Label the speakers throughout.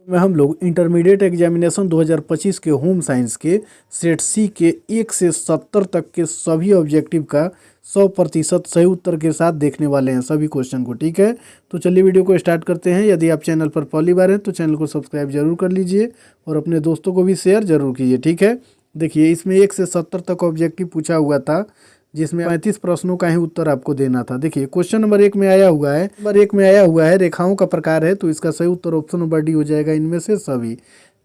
Speaker 1: में हम लोग इंटरमीडिएट एग्जामिनेशन 2025 के होम साइंस के सेट सी के 1 से 70 तक के सभी ऑब्जेक्टिव का 100% सही उत्तर के साथ देखने वाले हैं सभी क्वेश्चन को। ठीक है, तो चलिए वीडियो को स्टार्ट करते हैं। यदि आप चैनल पर पहली बार हैं तो चैनल को सब्सक्राइब जरूर कर लीजिए और अपने दोस्तों को भी शेयर जरूर कीजिए। ठीक है, देखिए इसमें 1 से 70 तक ऑब्जेक्टिव पूछा हुआ था, जिसमें 35 प्रश्नों का ही उत्तर आपको देना था। देखिए क्वेश्चन नंबर 1 में आया हुआ है रेखाओं का प्रकार है, तो इसका सही उत्तर ऑप्शन नंबर डी हो जाएगा इनमें से सभी।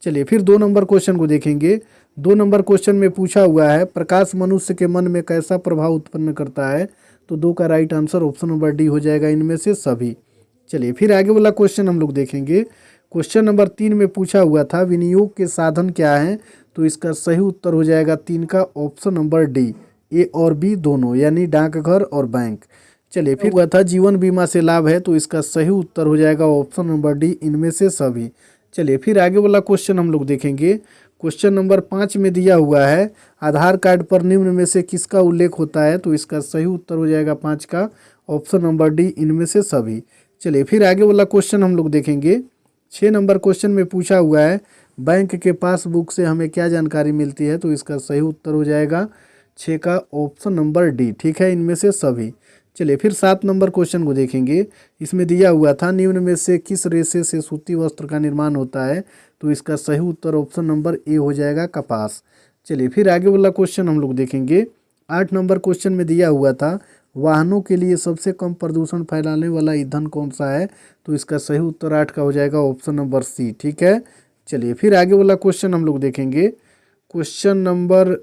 Speaker 1: चलिए फिर 2 नंबर क्वेश्चन को देखेंगे। 2 नंबर क्वेश्चन में पूछा हुआ है प्रकाश मनुष्य के मन में कैसा प्रभाव उत्पन्न करता है, तो 2 का right answer option number D हो जाएगा इनमें से सभी। चलिए फिर आगे वाला क्वेश्चन हम लोग देखेंगे। क्वेश्चन नंबर 3 में पूछा हुआ था विनियोग के साधन क्या हैं, तो इसका सही उत्तर हो जाएगा 3 का ऑप्शन नंबर डी, ए और बी दोनों, यानी डाकघर और बैंक। चलिए फिर हुआ था जीवन बीमा से लाभ है, तो इसका सही उत्तर हो जाएगा ऑप्शन नंबर डी इनमें से सभी। चलिए फिर आगे वाला क्वेश्चन हम लोग देखेंगे। क्वेश्चन नंबर 5 में दिया हुआ है आधार कार्ड पर निम्न में से किसका उल्लेख होता है, तो इसका सही उत्तर हो जाएगा 5 का ऑप्शन नंबर डी इनमें से सभी। चलिए फिर आगे वाला क्वेश्चन हम लोग देखेंगे। 6 नंबर क्वेश्चन में पूछा हुआ है बैंक के पासबुक से हमें क्या जानकारी मिलती है, तो इसका सही उत्तर हो जाएगा 6 का ऑप्शन नंबर डी। ठीक है, इनमें से सभी। चलिए फिर 7 नंबर क्वेश्चन को देखेंगे। इसमें दिया हुआ था निम्न में से किस रेशे से सूती वस्त्र का निर्माण होता है, तो इसका सही उत्तर ऑप्शन नंबर ए हो जाएगा कपास। चलिए फिर आगे वाला क्वेश्चन हम लोग देखेंगे। 8 नंबर क्वेश्चन में दिया हुआ था वाहनों के लिए सबसे कम प्रदूषण फैलाने वाला ईंधन कौन सा है, तो इसका सही उत्तर 8 का हो जाएगा ऑप्शन नंबर सी। ठीक है, चलिए फिर आगे वाला क्वेश्चन हम लोग देखेंगे। क्वेश्चन नंबर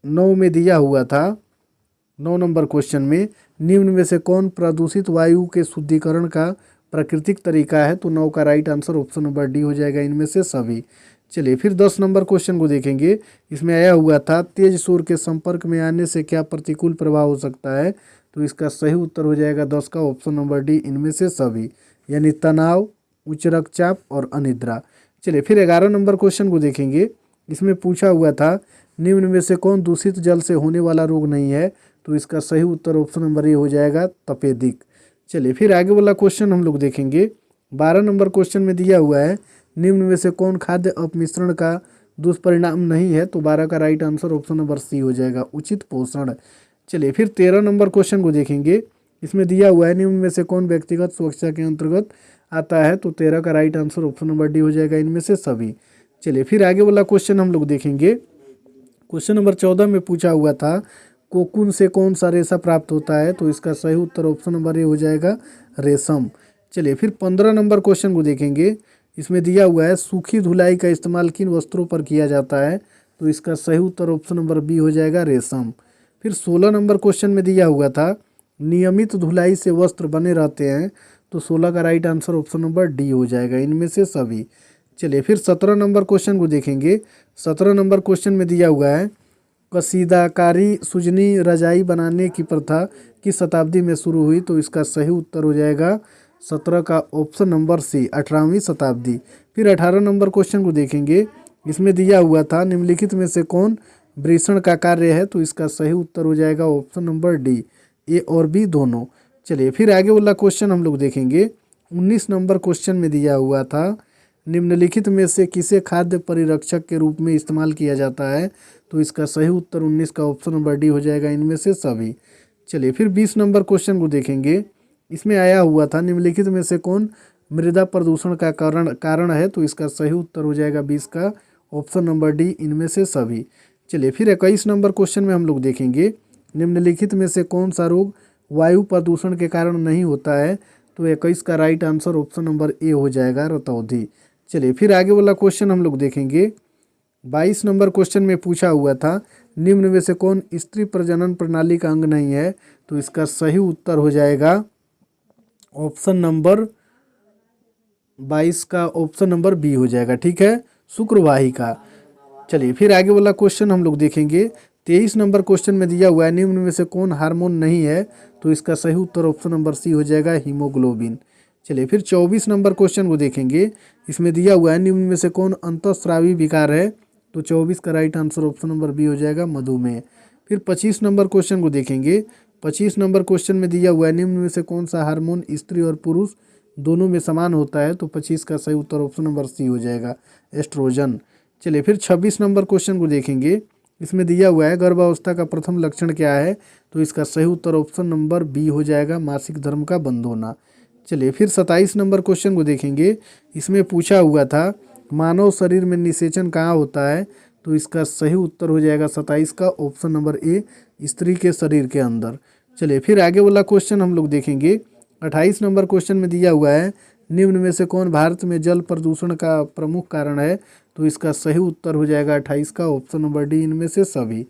Speaker 1: 9 में दिया हुआ था 9 नंबर क्वेश्चन में निम्न में से कौन प्रदूषित वायु के शुद्धिकरण का प्राकृतिक तरीका है, तो 9 का right answer option number D हो जाएगा इनमें से सभी। चलिए फिर 10 नंबर क्वेश्चन को देखेंगे। इसमें आया हुआ था तेज सूर्य के संपर्क में आने से क्या प्रतिकूल प्रभाव हो सकता है, तो इसका सही उत्तर हो जाएगा 10 का ऑप्शन नंबर डी इनमें से सभी, यानी तनाव, उच्च रक्तचाप और अनिद्रा। चलिए फिर 11 नंबर क्वेश्चन को देखेंगे। इसमें पूछा हुआ था निम्न में से कौन दूषित जल से होने वाला रोग नहीं है, तो इसका सही उत्तर ऑप्शन नंबर ए हो जाएगा तपेदिक। चलिए फिर आगे वाला क्वेश्चन हम लोग देखेंगे। 12 नंबर क्वेश्चन में दिया हुआ है निम्न में से कौन खाद्य अपमिश्रण का दुष्परिणाम नहीं है, तो 12 का right answer option number C हो जाएगा उचित पोषण। चलिए फिर 13 नंबर क्वेश्चन को देखेंगे। इसमें दिया हुआ है निम्न में से कौन व्यक्तिगत सुरक्षा के अंतर्गत आता है, तो 13 का right answer option number D हो जाएगा इनमें से सभी। चलिए फिर आगे वाला क्वेश्चन हम लोग देखेंगे। क्वेश्चन नंबर 14 में पूछा हुआ था कोकून से कौन सा रेशा प्राप्त होता है, तो इसका सही उत्तर ऑप्शन नंबर ए हो जाएगा रेशम। चलिए फिर 15 नंबर क्वेश्चन को देखेंगे। इसमें दिया हुआ है सूखी धुलाई का इस्तेमाल किन वस्त्रों पर किया जाता है, तो इसका सही उत्तर ऑप्शन नंबर बी हो जाएगा रेशम। फिर 16 नंबर क्वेश्चन में दिया हुआ था नियमित धुलाई से वस्त्र बने रहते हैं, तो 16 का right answer option number D हो जाएगा इनमें से सभी। चलिए फिर 17 नंबर क्वेश्चन को देखेंगे। 17 नंबर क्वेश्चन में दिया हुआ है कसीदाकारी सुजनी रजाई बनाने की प्रथा किस शताब्दी में शुरू हुई, तो इसका सही उत्तर हो जाएगा 17 का ऑप्शन नंबर सी 18वीं शताब्दी। फिर 18 नंबर क्वेश्चन को देखेंगे। इसमें दिया हुआ था निम्नलिखित में से कौन वृषण का कार्य है, तो इसका सही उत्तर हो जाएगा ऑप्शन नंबर डी, ए और बी दोनों। चलिए फिर आगे वाला क्वेश्चन हम लोग देखेंगे। 19 नंबर क्वेश्चन में दिया हुआ था निम्नलिखित में से किसे खाद्य परिरक्षक के रूप में इस्तेमाल किया जाता है, तो इसका सही उत्तर 19 का ऑप्शन नंबर डी हो जाएगा इनमें से सभी। चलिए फिर 20 नंबर क्वेश्चन को देखेंगे। इसमें आया हुआ था निम्नलिखित में से कौन मृदा प्रदूषण का कारण है, तो इसका सही उत्तर हो जाएगा 20 का ऑप्शन नंबर डी इनमें से सभी। चलिए फिर 21 नंबर क्वेश्चन में हम लोग देखेंगे निम्नलिखित में से कौन सा रोग वायु प्रदूषण के कारण नहीं होता है, तो 21 का right answer option number A हो जाएगा रतौंधी। चलिए फिर आगे वाला क्वेश्चन हम लोग देखेंगे। 22 नंबर क्वेश्चन में पूछा हुआ था निम्न में से कौन स्त्री प्रजनन प्रणाली का अंग नहीं है, तो इसका सही उत्तर हो जाएगा ऑप्शन नंबर 22 का ऑप्शन नंबर बी हो जाएगा। ठीक है, शुक्रवाहिका। चलिए फिर आगे वाला क्वेश्चन हम लोग देखेंगे। 23 नंबर क्वेश्चन में दिया हुआ है निम्न में से कौन हार्मोन नहीं है, तो इसका सही उत्तर ऑप्शन नंबर सी हो जाएगा हीमोग्लोबिन। चलिए फिर 24 नंबर क्वेश्चन को देखेंगे। इसमें दिया हुआ है निम्न में से कौन अंतःस्रावी विकार है, तो 24 का right answer option number B हो जाएगा मधुमेह। फिर 25 नंबर क्वेश्चन को देखेंगे। 25 नंबर क्वेश्चन में दिया हुआ है निम्न में से कौन सा हार्मोन स्त्री और पुरुष दोनों में समान होता है, तो 25 का सही उत्तर ऑप्शन नंबर सी हो जाएगा, एस्ट्रोजन। चलिए फिर 26 नंबर क्वेश्चन को देखेंगे। इसमें दिया हुआ है गर्भावस्था का प्रथम लक्षण क्या है, तो इसका सही उत्तर ऑप्शन नंबर बी हो जाएगा, मासिक धर्म का बंद होना। चलिए फिर 27 नंबर क्वेश्चन को देखेंगे। इसमें पूछा हुआ था मानव शरीर में निषेचन कहाँ होता है, तो इसका सही उत्तर हो जाएगा 27 का ऑप्शन नंबर ए, स्त्री के शरीर के अंदर। चलिए फिर आगे वाला क्वेश्चन हम लोग देखेंगे। 28 नंबर क्वेश्चन में दिया हुआ है निम्न में से कौन भारत में जल प्रदूषण का प्रमुख कारण है, तो इसका सही उत्तर हो जाएगा 28 का ऑप्शन नंबर डी, इनमें से सभी।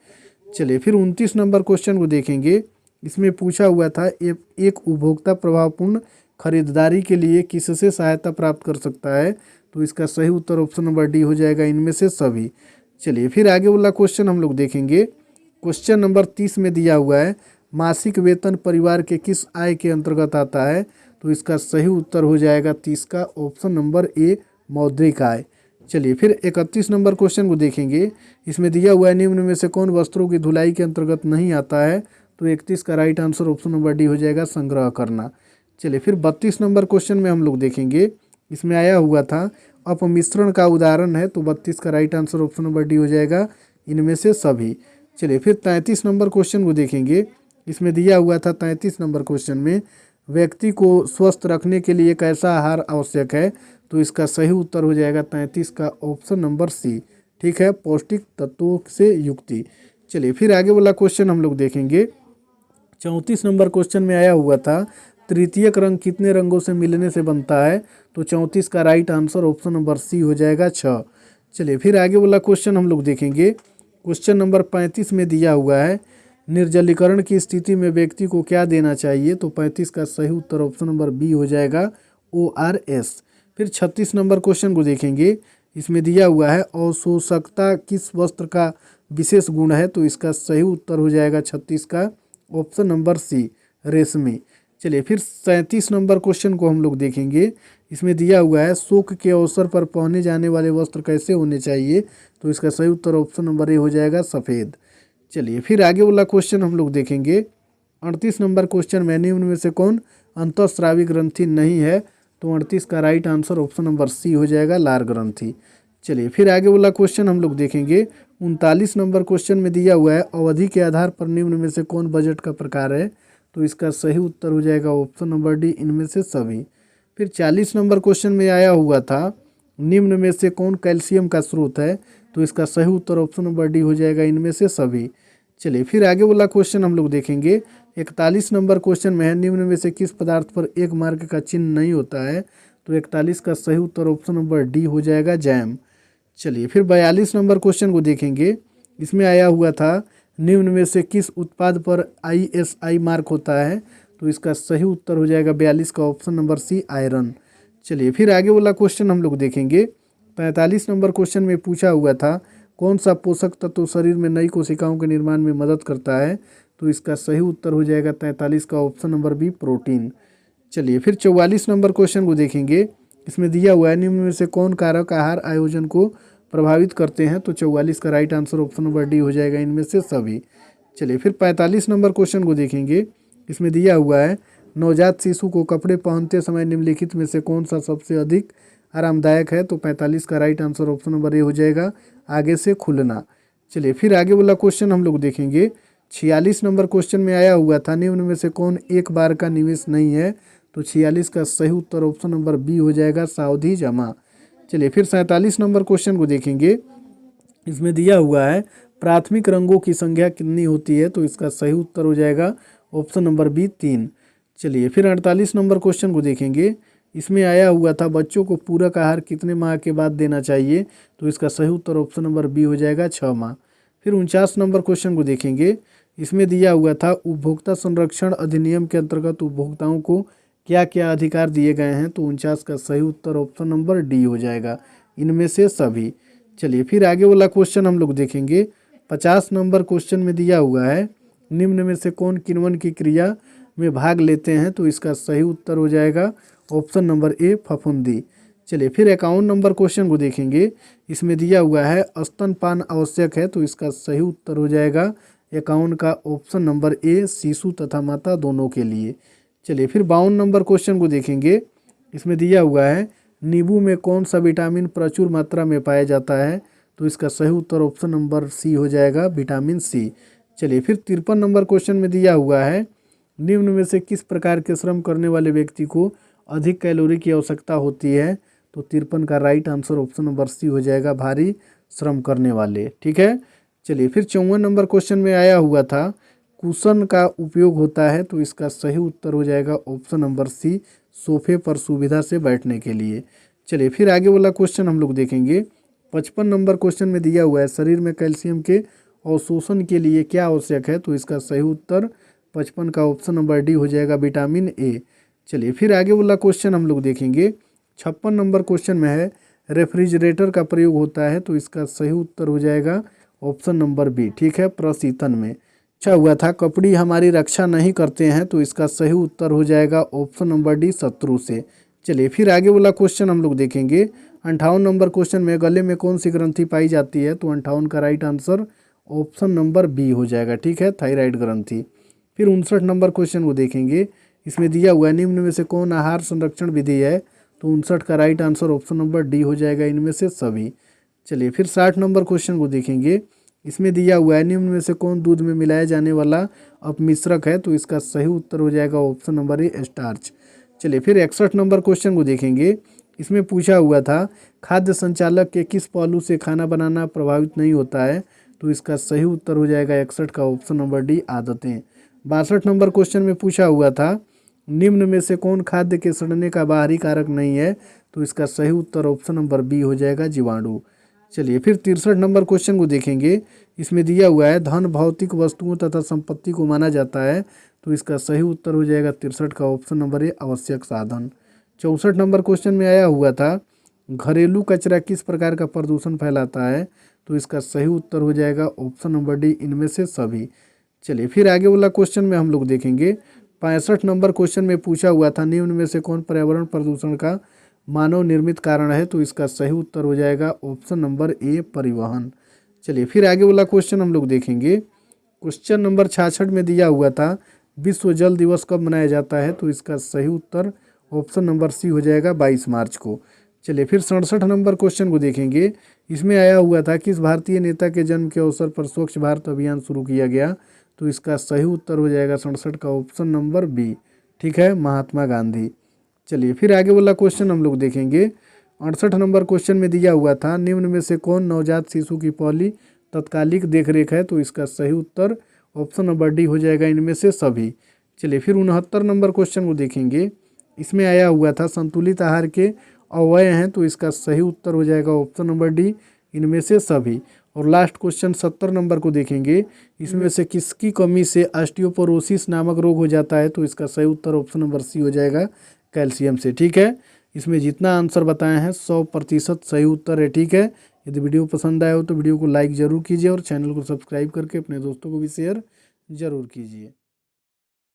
Speaker 1: चलिए फिर 29 नंबर क्वेश्चन को देखेंगे। इसमें पूछा हुआ था एक उपभोक्ता प्रभावपूर्ण खरीदारी के लिए किससे सहायता प्राप्त कर सकता है, तो इसका सही उत्तर ऑप्शन नंबर डी हो जाएगा, इनमें से सभी। चलिए फिर आगे वाला क्वेश्चन हम लोग देखेंगे। क्वेश्चन नंबर 30 में दिया हुआ है मासिक वेतन परिवार के किस आय के अंतर्गत आता है, तो इसका सही उत्तर हो जाएगा 30 का ऑप्शन नंबर ए, मौद्रिक आय। चलिए फिर 31 नंबर क्वेश्चन को देखेंगे। इसमें दिया हुआ है निम्न में से कौन वस्त्रों की धुलाई के अंतर्गत नहीं आता है, तो 31 का right answer option number D हो जाएगा, संग्रह करना। चलिए फिर 32 नंबर क्वेश्चन में हम लोग देखेंगे। इसमें आया हुआ था अपमिश्रण का उदाहरण है, तो 32 का right answer option number D हो जाएगा, इनमें से सभी। चलिए फिर 33 नंबर क्वेश्चन को देखेंगे। इसमें दिया हुआ था 33 नंबर क्वेश्चन में व्यक्ति को स्वस्थ रखने के लिए कैसा आहार आवश्यक है, तो इसका सही उत्तर हो जाएगा 33 का ऑप्शन नंबर सी, ठीक है, पौष्टिक तत्वों से युक्ति। चलिए फिर आगे वाला क्वेश्चन हम लोग देखेंगे। 34 नंबर क्वेश्चन में आया हुआ था तृतीयक रंग कितने रंगों से मिलने से बनता है, तो 34 का right answer option number C हो जाएगा, 6। चलिए फिर आगे वाला क्वेश्चन हम लोग देखेंगे। क्वेश्चन नंबर 35 में दिया हुआ है निर्जलीकरण की स्थिति में व्यक्ति को क्या देना चाहिए, तो 35 का सही उत्तर ऑप्शन नंबर बी हो जाएगा, ORS। फिर 36 नंबर क्वेश्चन को देखेंगे। इसमें दिया हुआ है अवशोषकता किस वस्त्र का विशेष गुण है, तो इसका सही उत्तर हो जाएगा 36 का ऑप्शन नंबर सी, रेशमी। चलिए फिर 37 नंबर क्वेश्चन को हम लोग देखेंगे। इसमें दिया हुआ है शोक के अवसर पर पहने जाने वाले वस्त्र कैसे होने चाहिए, तो इसका सही उत्तर ऑप्शन नंबर ए हो जाएगा, सफ़ेद। चलिए फिर आगे वाला क्वेश्चन हम लोग देखेंगे। 38 नंबर क्वेश्चन में निम्न में से कौन अंतःस्रावी ग्रंथि नहीं है, तो 38 का right answer option number C हो जाएगा, लार ग्रंथि। चलिए फिर आगे वाला क्वेश्चन हम लोग देखेंगे। 39 नंबर क्वेश्चन में दिया हुआ है अवधि के आधार पर निम्न में से कौन बजट का प्रकार है, तो इसका सही उत्तर हो जाएगा ऑप्शन नंबर डी, इनमें से सभी। फिर 40 नंबर क्वेश्चन में आया हुआ था निम्न में से कौन कैल्शियम का स्रोत है, तो इसका सही उत्तर ऑप्शन नंबर डी हो जाएगा, इनमें से सभी। चलिए फिर आगे वाला क्वेश्चन हम लोग देखेंगे। 41 नंबर क्वेश्चन में है निम्न में से किस पदार्थ पर एक मार्क का चिन्ह नहीं होता है, तो 41 का सही उत्तर ऑप्शन नंबर डी हो जाएगा, जैम। चलिए फिर 42 नंबर क्वेश्चन को देखेंगे। इसमें आया हुआ था निम्न में से किस उत्पाद पर ISI मार्क होता है, तो इसका सही उत्तर हो जाएगा 42 का ऑप्शन नंबर सी, आयरन। चलिए फिर आगे वाला क्वेश्चन हम लोग देखेंगे। 45 नंबर क्वेश्चन में पूछा हुआ था कौन सा पोषक तत्व शरीर में नई कोशिकाओं के निर्माण में मदद करता है, तो इसका सही उत्तर हो जाएगा 43 का ऑप्शन नंबर बी, प्रोटीन। चलिए फिर 44 नंबर क्वेश्चन को देखेंगे। इसमें दिया हुआ है निम्न में से कौन कारक आहार आयोजन को प्रभावित करते हैं, तो 44 का right answer option number D हो जाएगा, इनमें से सभी। चलिए फिर 45 नंबर क्वेश्चन को देखेंगे। इसमें दिया हुआ है नवजात शिशु को कपड़े पहनते समय निम्नलिखित में से कौन सा सबसे अधिक आरामदायक है, तो 45 का right answer option number A हो जाएगा, आगे से खुलना। चलिए फिर आगे वाला क्वेश्चन हम लोग देखेंगे। 46 नंबर क्वेश्चन में आया हुआ था निम्न में से कौन एक बार का निवेश नहीं है, तो 46 का सही उत्तर ऑप्शन नंबर बी हो जाएगा, सावधि जमा। चलिए फिर 47 नंबर क्वेश्चन को देखेंगे। इसमें दिया हुआ है प्राथमिक रंगों की संख्या कितनी होती है, तो इसका सही उत्तर हो जाएगा ऑप्शन नंबर बी, 3। चलिए फिर 48 नंबर क्वेश्चन को देखेंगे। इसमें आया हुआ था बच्चों को पूरक आहार कितने माह के बाद देना चाहिए, तो इसका सही उत्तर ऑप्शन नंबर बी हो जाएगा, 6 माह। फिर 49 नंबर क्वेश्चन को देखेंगे। इसमें दिया हुआ था उपभोक्ता संरक्षण अधिनियम के अंतर्गत उपभोक्ताओं को क्या क्या अधिकार दिए गए हैं, तो 49 का सही उत्तर ऑप्शन नंबर डी हो जाएगा, इनमें से सभी। चलिए फिर आगे वाला क्वेश्चन हम लोग देखेंगे। 50 नंबर क्वेश्चन में दिया हुआ है निम्न में से कौन किण्वन की क्रिया में भाग लेते हैं, तो इसका सही उत्तर हो जाएगा ऑप्शन नंबर ए, फफूंदी। चलिए फिर 51 नंबर क्वेश्चन को देखेंगे। इसमें दिया हुआ है स्तनपान आवश्यक है, तो इसका सही उत्तर हो जाएगा 51 का ऑप्शन नंबर ए, शिशु तथा माता दोनों के लिए। चलिए फिर 52 नंबर क्वेश्चन को देखेंगे। इसमें दिया हुआ है नींबू में कौन सा विटामिन प्रचुर मात्रा में पाया जाता है, तो इसका सही उत्तर ऑप्शन नंबर सी हो जाएगा, विटामिन सी। चलिए फिर 53 नंबर क्वेश्चन में दिया हुआ है निम्न में से किस प्रकार के श्रम करने वाले व्यक्ति को अधिक कैलोरी की आवश्यकता होती है, तो 53 का right answer option number C हो जाएगा, भारी श्रम करने वाले। ठीक है। चलिए फिर 54 नंबर क्वेश्चन में आया हुआ था कुशन का उपयोग होता है, तो इसका सही उत्तर हो जाएगा ऑप्शन नंबर सी, सोफे पर सुविधा से बैठने के लिए। चलिए फिर आगे वाला क्वेश्चन हम लोग देखेंगे। 55 नंबर क्वेश्चन में दिया हुआ है शरीर में कैल्शियम के अवशोषण के लिए क्या आवश्यक है, तो इसका सही उत्तर 55 का ऑप्शन नंबर डी हो जाएगा, विटामिन ए। चलिए फिर आगे वाला क्वेश्चन हम लोग देखेंगे। 56 नंबर क्वेश्चन में है रेफ्रिजरेटर का प्रयोग होता है, तो इसका सही उत्तर हो जाएगा ऑप्शन नंबर बी। ठीक है, प्रशीतन में। अच्छा हुआ था कपड़ी हमारी रक्षा नहीं करते हैं, तो इसका सही उत्तर हो जाएगा ऑप्शन नंबर डी, शत्रु से। चलिए फिर आगे वाला क्वेश्चन हम लोग देखेंगे। 58 नंबर क्वेश्चन में गले में कौन सी ग्रंथि पाई जाती है, तो 58 का right answer option number B हो जाएगा। ठीक है, थायराइड ग्रंथि। फिर 59 नंबर क्वेश्चन को देखेंगे। इसमें दिया हुआ है निम्न में से कौन आहार संरक्षण विधि है, तो 59 का right answer option number D हो जाएगा, इनमें से सभी। चलिए फिर 60 नंबर क्वेश्चन को देखेंगे। इसमें दिया हुआ है निम्न में से कौन दूध में मिलाया जाने वाला अपमिश्रक है, तो इसका सही उत्तर हो जाएगा ऑप्शन नंबर ए, स्टार्च। चलिए फिर 61 नंबर क्वेश्चन को देखेंगे। इसमें पूछा हुआ था खाद्य संचालक के किस पहलू से खाना बनाना प्रभावित नहीं होता है, तो इसका सही उत्तर हो जाएगा 61 का ऑप्शन नंबर डी, आदतें। 62 नंबर क्वेश्चन में पूछा हुआ था निम्न में से कौन खाद्य के सड़ने का बाहरी कारक नहीं है, तो इसका सही उत्तर ऑप्शन नंबर बी हो जाएगा, जीवाणु। चलिए फिर 63 नंबर क्वेश्चन को देखेंगे। इसमें दिया हुआ है धन भौतिक वस्तुओं तथा संपत्ति को माना जाता है, तो इसका सही उत्तर हो जाएगा 63 का ऑप्शन नंबर ए, आवश्यक साधन। 64 नंबर क्वेश्चन में आया हुआ था घरेलू कचरा किस प्रकार का प्रदूषण फैलाता है, तो इसका सही उत्तर हो जाएगा ऑप्शन नंबर डी, इनमें से सभी। चलिए फिर आगे वाला क्वेश्चन में हम लोग देखेंगे। 65 नंबर क्वेश्चन में पूछा हुआ था निम्न में से कौन पर्यावरण प्रदूषण का मानव निर्मित कारण है, तो इसका सही उत्तर हो जाएगा ऑप्शन नंबर ए, परिवहन। चलिए फिर आगे वाला क्वेश्चन हम लोग देखेंगे। क्वेश्चन नंबर 66 में दिया हुआ था विश्व जल दिवस कब मनाया जाता है, तो इसका सही उत्तर ऑप्शन नंबर सी हो जाएगा, 22 मार्च को। चलिए फिर 67 नंबर क्वेश्चन को देखेंगे। इसमें आया हुआ था किस भारतीय नेता के जन्म के अवसर पर स्वच्छ भारत अभियान शुरू किया गया, तो इसका सही उत्तर हो जाएगा 67 का ऑप्शन नंबर बी। ठीक है, महात्मा गांधी। चलिए फिर आगे वाला क्वेश्चन हम लोग देखेंगे। 68 नंबर क्वेश्चन में दिया हुआ था निम्न में से कौन नवजात शिशु की पहली तत्कालिक देखरेख है, तो इसका सही उत्तर ऑप्शन नंबर डी हो जाएगा, इनमें से सभी। चलिए फिर 69 नंबर क्वेश्चन को देखेंगे। इसमें आया हुआ था संतुलित आहार के अवयव हैं, तो इसका सही उत्तर हो जाएगा ऑप्शन नंबर डी, इनमें से सभी। और लास्ट क्वेश्चन 70 नंबर को देखेंगे। इसमें से किसकी कमी से ऑस्टियोपोरोसिस नामक रोग हो जाता है, तो इसका सही उत्तर ऑप्शन नंबर सी हो जाएगा, कैल्शियम से। ठीक है, इसमें जितना आंसर बताए हैं 100% सही उत्तर है। ठीक है, यदि वीडियो पसंद आया हो तो वीडियो को लाइक ज़रूर कीजिए और चैनल को सब्सक्राइब करके अपने दोस्तों को भी शेयर ज़रूर कीजिए।